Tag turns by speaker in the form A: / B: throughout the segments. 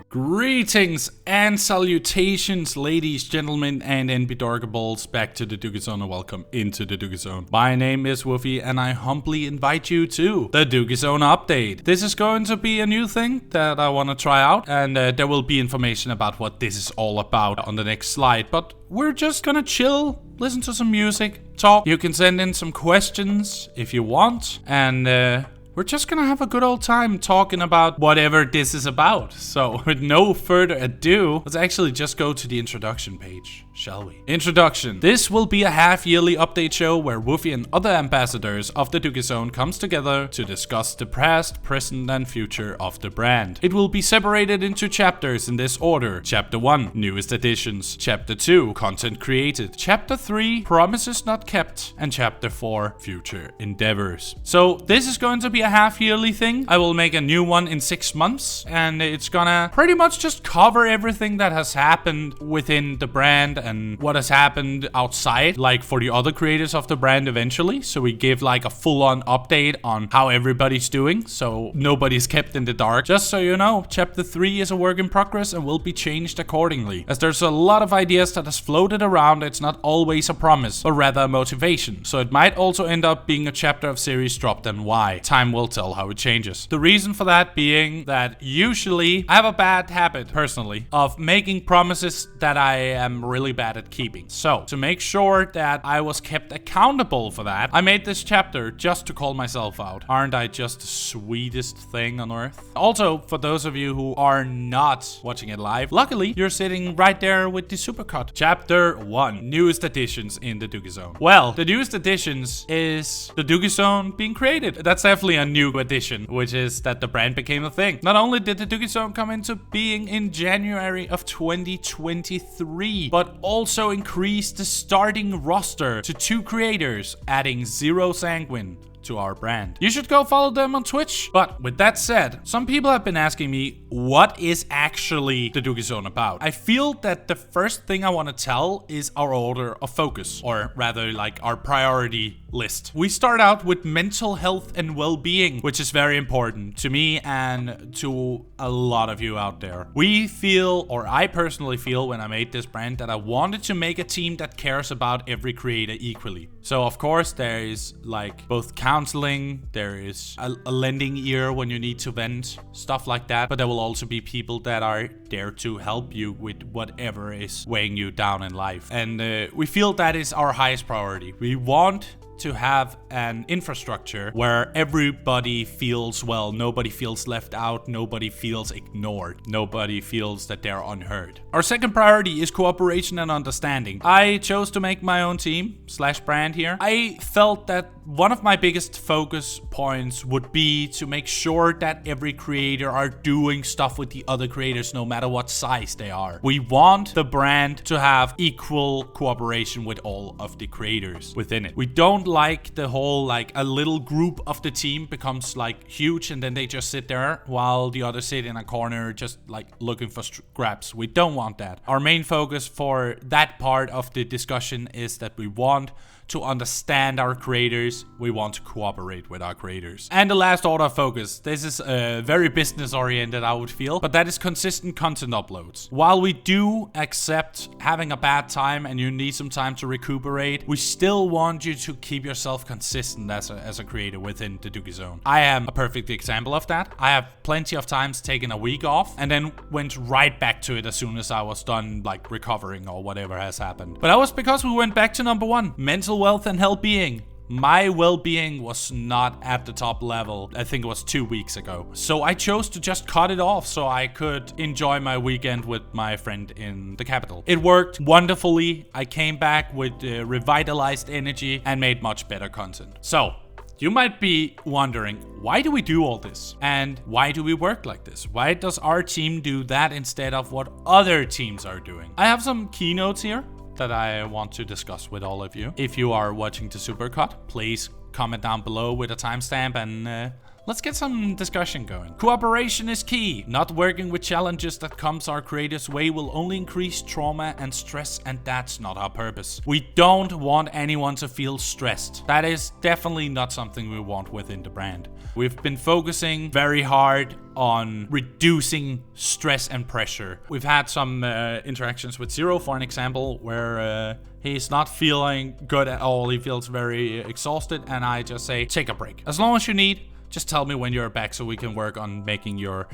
A: Greetings and salutations, ladies, gentlemen, and NBDorkables, back to the Duggie Zone, and welcome into the Duggie Zone. My name is Woofy, and I humbly invite you to the Duggie Zone update. This is going to be a new thing that I want to try out, and there will be information about what this is all about on the next slide, but we're just gonna chill, listen to some music, talk. You can send in some questions if you want, and we're just gonna have a good old time talking about whatever this is about. So with no further ado, let's actually just go to the introduction page, shall we? Introduction. This will be a half-yearly update show where Woofy and other ambassadors of the Duggie Zone comes together to discuss the past, present, and future of the brand. It will be separated into chapters in this order. Chapter 1, newest additions. Chapter 2, content created. Chapter 3, promises not kept. And Chapter 4, future endeavors. So this is going to be a half-yearly thing. I will make a new one in 6 months, and it's gonna pretty much just cover everything that has happened within the brand and what has happened outside, like for the other creators of the brand eventually. So we give like a full-on update on how everybody's doing, so nobody's kept in the dark. Just so you know, Chapter 3 is a work in progress and will be changed accordingly. As there's a lot of ideas that has floated around, it's not always a promise, but rather a motivation. So it might also end up being a chapter of series dropped and why. Time will tell how it changes. The reason for that being that usually I have a bad habit, personally, of making promises that I am really bad at keeping. So to make sure that I was kept accountable for that, I made this chapter just to call myself out. Aren't I just the sweetest thing on earth? Also, for those of you who are not watching it live, luckily you're sitting right there with the Supercut. Chapter 1, newest additions in the Duggie Zone. Well, the newest additions is the Duggie Zone being created. That's definitely a new addition, which is that the brand became a thing. Not only did the Duggie Zone come into being in January of 2023, but also increased the starting roster to 2 creators, adding Zero Sanguine to our brand. You should go follow them on Twitch. But with that said, some people have been asking me, what is actually the Duggie Zone about? I feel that the first thing I want to tell is our order of focus, or rather like our priority list. We start out with mental health and well-being, which is very important to me and to a lot of you out there. We feel, or I personally feel when I made this brand, that I wanted to make a team that cares about every creator equally. So of course there is like both counseling, there is a lending ear when you need to vent, stuff like that, but there will also be people that are there to help you with whatever is weighing you down in life. And we feel that is our highest priority. We want to have an infrastructure where everybody feels well, nobody feels left out, nobody feels ignored, nobody feels that they're unheard. Our second priority is cooperation and understanding. I chose to make my own team / brand here. I felt that one of my biggest focus points would be to make sure that every creator are doing stuff with the other creators no matter what size they are. We want the brand to have equal cooperation with all of the creators within it. We don't like the whole like a little group of the team becomes like huge and then they just sit there while the others sit in a corner just like looking for scraps. We don't want that. Our main focus for that part of the discussion is that we want to understand our creators, we want to cooperate with our creators. And the last order of focus, this is very business oriented, I would feel, but that is consistent content uploads. While we do accept having a bad time and you need some time to recuperate, we still want you to keep yourself consistent as a creator within the Duggie Zone. I am a perfect example of that. I have plenty of times taken a week off and then went right back to it as soon as I was done like recovering or whatever has happened. But that was because we went back to number 1, mental wealth and well-being. My well-being was not at the top level. I think it was 2 weeks ago. So I chose to just cut it off so I could enjoy my weekend with my friend in the capital. It worked wonderfully. I came back with revitalized energy and made much better content. So you might be wondering, why do we do all this? And why do we work like this? Why does our team do that instead of what other teams are doing? I have some keynotes here that I want to discuss with all of you. If you are watching the Supercut, please comment down below with a timestamp and Let's get some discussion going. Cooperation is key. Not working with challenges that comes our creators' way will only increase trauma and stress, and that's not our purpose. We don't want anyone to feel stressed. That is definitely not something we want within the brand. We've been focusing very hard on reducing stress and pressure. We've had some interactions with Zero, for an example, where he's not feeling good at all. He feels very exhausted, and I just say, take a break. As long as you need, just tell me when you're back so we can work on making your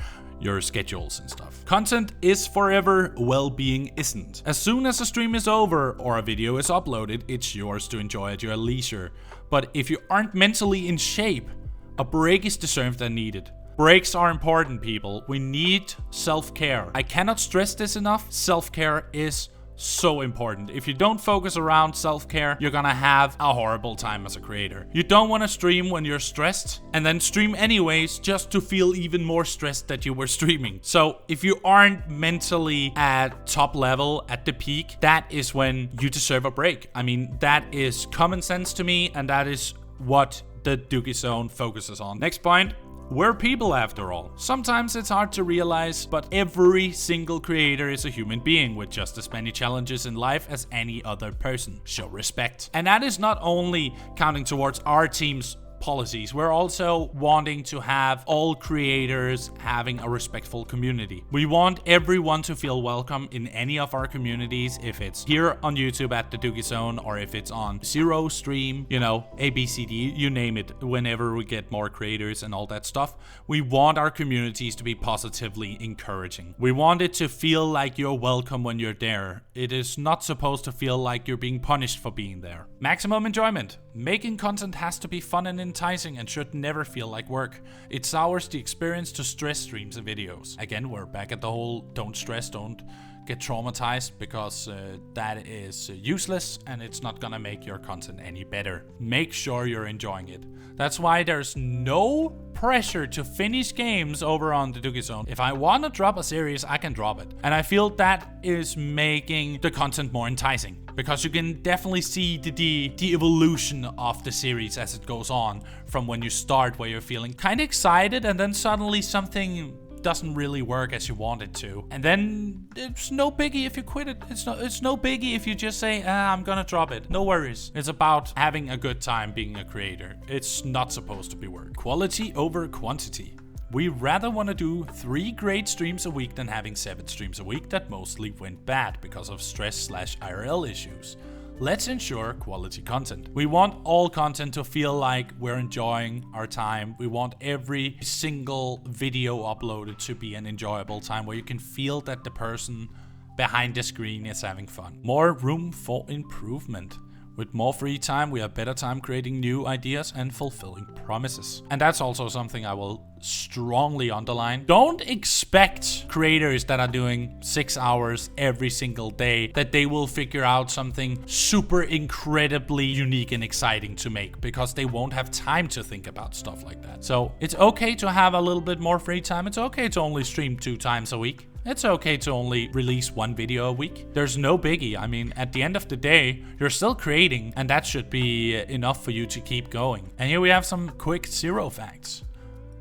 A: schedules and stuff. Content is forever, well-being isn't. As soon as a stream is over or a video is uploaded, it's yours to enjoy at your leisure. But if you aren't mentally in shape, a break is deserved and needed. Breaks are important, people. We need self-care. I cannot stress this enough. Self-care is so important. If you don't focus around self-care, you're gonna have a horrible time as a creator. You don't want to stream when you're stressed and then stream anyways just to feel even more stressed that you were streaming. So if you aren't mentally at top level, at the peak, that is when you deserve a break. I mean, that is common sense to me, and that is what the Duggie Zone focuses on. Next point. We're people after all. Sometimes it's hard to realize, but every single creator is a human being with just as many challenges in life as any other person. Show respect. And that is not only counting towards our team's policies. We're also wanting to have all creators having a respectful community. We want everyone to feel welcome in any of our communities, if it's here on YouTube at the Duggie Zone or if it's on Zero stream, you know, ABCD, you name it. Whenever we get more creators and all that stuff, we want our communities to be positively encouraging. We want it to feel like you're welcome when you're there. It is not supposed to feel like you're being punished for being there. Maximum enjoyment. Making content has to be fun and enticing and should never feel like work. It's ours the experience to stress streams and videos. Again, we're back at the whole don't stress, don't get traumatized, because that is useless and it's not gonna make your content any better. Make sure you're enjoying it. That's why there's no pressure to finish games over on the Duggie Zone. If I want to drop a series, I can drop it. And I feel that is making the content more enticing, because you can definitely see the evolution of the series as it goes on, from when you start where you're feeling kind of excited and then suddenly something doesn't really work as you want it to. And then it's no biggie if you quit it. It's no biggie if you just say, I'm gonna drop it. No worries. It's about having a good time being a creator. It's not supposed to be work. Quality over quantity. We rather want to do 3 great streams a week than having 7 streams a week that mostly went bad because of stress/IRL issues. Let's ensure quality content. We want all content to feel like we're enjoying our time. We want every single video uploaded to be an enjoyable time where you can feel that the person behind the screen is having fun. More room for improvement. With more free time, we have better time creating new ideas and fulfilling promises. And that's also something I will strongly underline. Don't expect creators that are doing 6 hours every single day that they will figure out something super incredibly unique and exciting to make, because they won't have time to think about stuff like that. So it's okay to have a little bit more free time. It's okay to only stream 2 times a week. It's okay to only release 1 video a week. There's no biggie. I mean, at the end of the day, you're still creating, and that should be enough for you to keep going. And here we have some quick Zero facts.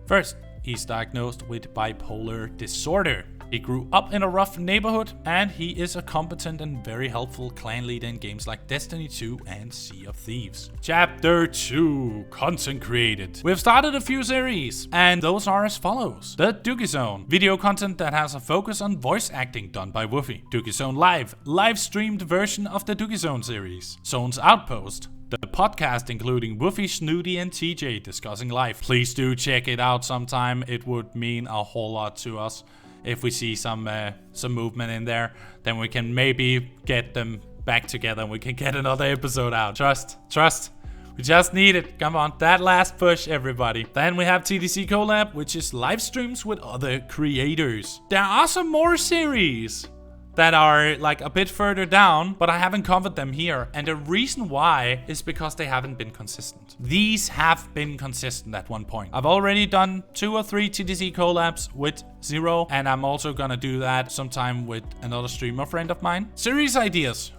A: First, he's diagnosed with bipolar disorder. He grew up in a rough neighborhood, and he is a competent and very helpful clan leader in games like Destiny 2 and Sea of Thieves. Chapter 2, Content Created. We've started a few series, and those are as follows. The Duggie Zone, video content that has a focus on voice acting done by Woofy. Duggie Zone Live, live-streamed version of the Duggie Zone series. Zone's Outpost, the podcast including Woofy, Snooty, and TJ discussing life. Please do check it out sometime. It would mean a whole lot to us. If we see some movement in there, then we can maybe get them back together and we can get another episode out. Trust. We just need it. Come on, that last push, everybody. Then we have TDC Collab, which is live streams with other creators. There are some more series that are like a bit further down, but I haven't covered them here. And the reason why is because they haven't been consistent. These have been consistent at one point. I've already done 2 or 3 TDC collabs with Zero, and I'm also gonna do that sometime with another streamer friend of mine. Series ideas.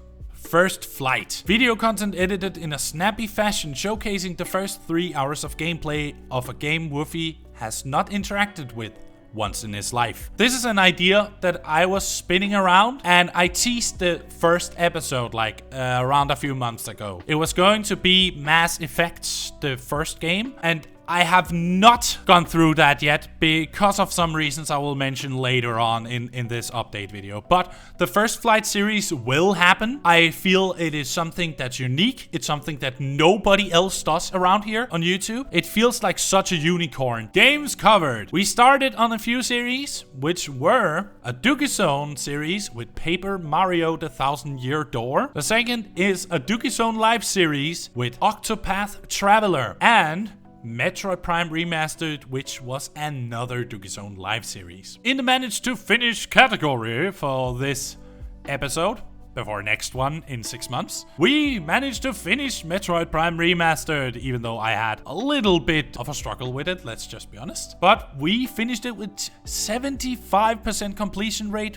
A: First Flight. Video content edited in a snappy fashion, showcasing the first 3 hours of gameplay of a game Woofy has not interacted with once in his life. This is an idea that I was spinning around, and I teased the first episode around a few months ago. It was going to be Mass Effect, the first game, and I have not gone through that yet because of some reasons I will mention later on in this update video. But the First Flight series will happen. I feel it is something that's unique. It's something that nobody else does around here on YouTube. It feels like such a unicorn. Games covered. We started on a few series, which were a Duggie Zone series with Paper Mario the Thousand Year Door. The second is a Duggie Zone live series with Octopath Traveler and Metroid Prime Remastered, which was another Duggie Zone live series. In the managed to finish category for this episode, before next one in 6 months, we managed to finish Metroid Prime Remastered, even though I had a little bit of a struggle with it, let's just be honest. But we finished it with 75% completion rate,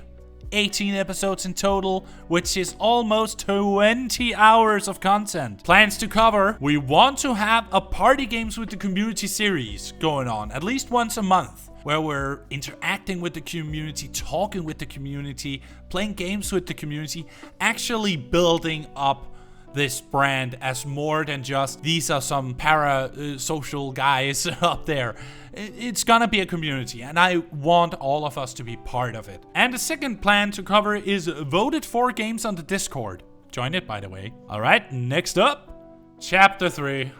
A: 18 episodes in total, which is almost 20 hours of content. Plans to cover: we want to have a party games with the community series going on at least once a month, where we're interacting with the community, talking with the community, playing games with the community, actually building up this brand as more than just these are some social guys up there. It's gonna be a community, and I want all of us to be part of it. And the second plan to cover is voted for games on the Discord. Join it, by the way. Alright, next up, Chapter 3.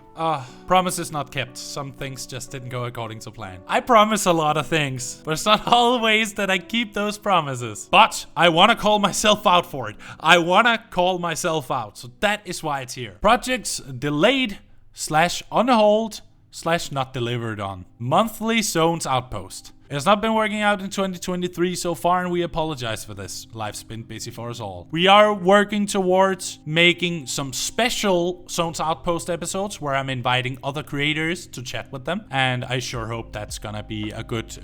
A: Promises not kept. Some things just didn't go according to plan. I promise a lot of things, but it's not always that I keep those promises. But I want to call myself out for it. I want to call myself out, so that is why it's here. Projects delayed / on hold / not delivered on. Monthly Zones Outpost. It has not been working out in 2023 so far, and we apologize for this. Life's been busy for us all. We are working towards making some special Zones Outpost episodes where I'm inviting other creators to chat with them, and I sure hope that's gonna be a good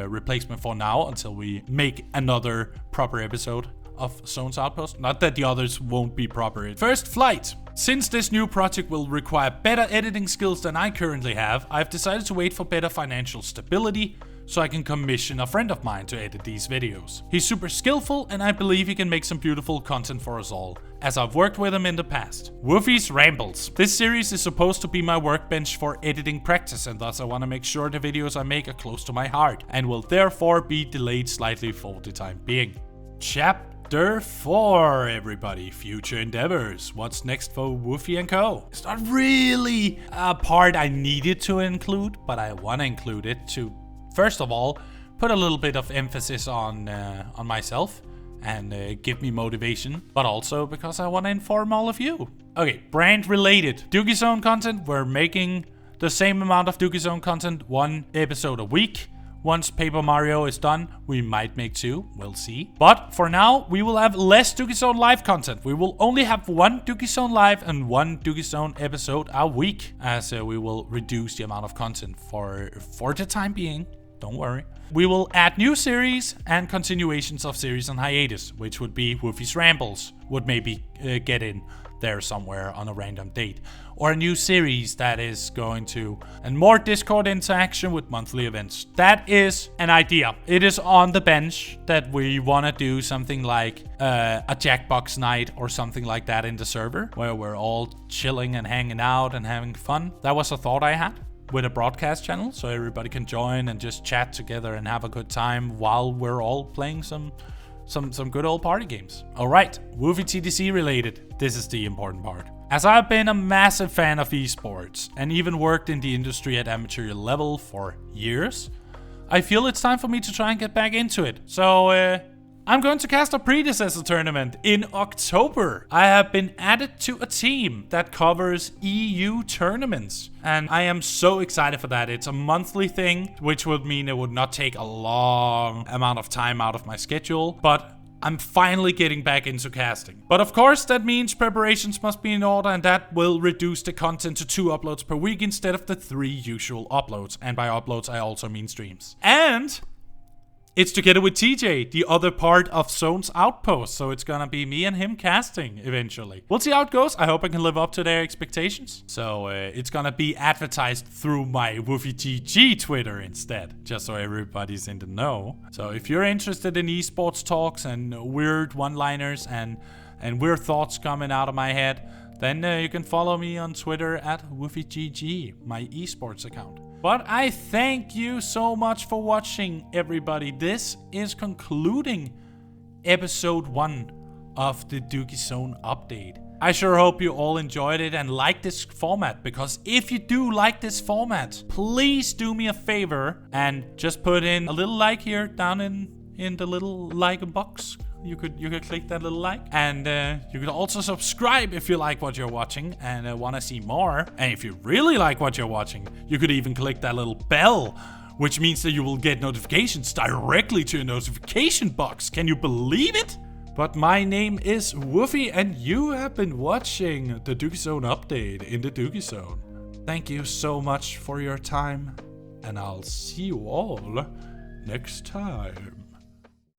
A: replacement for now until we make another proper episode of Zones Outpost. Not that the others won't be proper. First Flight. Since this new project will require better editing skills than I currently have, I've decided to wait for better financial stability so I can commission a friend of mine to edit these videos. He's super skillful, and I believe he can make some beautiful content for us all, as I've worked with him in the past. Woofy's Rambles. This series is supposed to be my workbench for editing practice, and thus I want to make sure the videos I make are close to my heart, and will therefore be delayed slightly for the time being. Chapter 4, everybody. Future endeavors. What's next for Woofy and Co? It's not really a part I needed to include, but I want to include it to, first of all, put a little bit of emphasis on myself and give me motivation, but also because I want to inform all of you. Okay, brand related. Duggie Zone content. We're making the same amount of Duggie Zone content, 1 episode a week. Once Paper Mario is done, we might make 2, we'll see. But for now, we will have less Duggie Zone live content. We will only have 1 Duggie Zone live and 1 Duggie Zone episode a week, as we will reduce the amount of content for the time being. Don't worry. We will add new series and continuations of series on hiatus, which would be Woofy's Rambles, would maybe get in there somewhere on a random date. Or a new series that is going to, and more Discord interaction with monthly events. That is an idea. It is on the bench that we want to do something like a Jackbox night or something like that in the server, where we're all chilling and hanging out and having fun. That was a thought I had, with a broadcast channel, so everybody can join and just chat together and have a good time while we're all playing some good old party games. Alright, Woofy TDC related. This is the important part. As I've been a massive fan of esports and even worked in the industry at amateur level for years, I feel it's time for me to try and get back into it. So I'm going to cast a predecessor tournament in October. I have been added to a team that covers EU tournaments, and I am so excited for that. It's a monthly thing, which would mean it would not take a long amount of time out of my schedule, but I'm finally getting back into casting. But of course, that means preparations must be in order, and that will reduce the content to 2 uploads per week instead of the 3 usual uploads. And by uploads, I also mean streams. And it's together with TJ, the other part of Zone's Outpost. So it's gonna be me and him casting eventually. We'll see how it goes. I hope I can live up to their expectations. So it's gonna be advertised through my WoofyGG Twitter instead, just so everybody's in the know. So if you're interested in esports talks and weird one-liners and weird thoughts coming out of my head, then you can follow me on Twitter at WoofyGG, my esports account. But I thank you so much for watching, everybody. This is concluding episode 1 of the Duggie Zone update. I sure hope you all enjoyed it and like this format, because if you do like this format, please do me a favor and just put in a little like here down in the little like box. You could click that little like, and you could also subscribe if you like what you're watching and want to see more. And if you really like what you're watching, you could even click that little bell, which means that you will get notifications directly to your notification box. Can you believe it? But my name is Woofy, and you have been watching the Duggie Zone update in the Duggie Zone. Thank you so much for your time, and I'll see you all next time.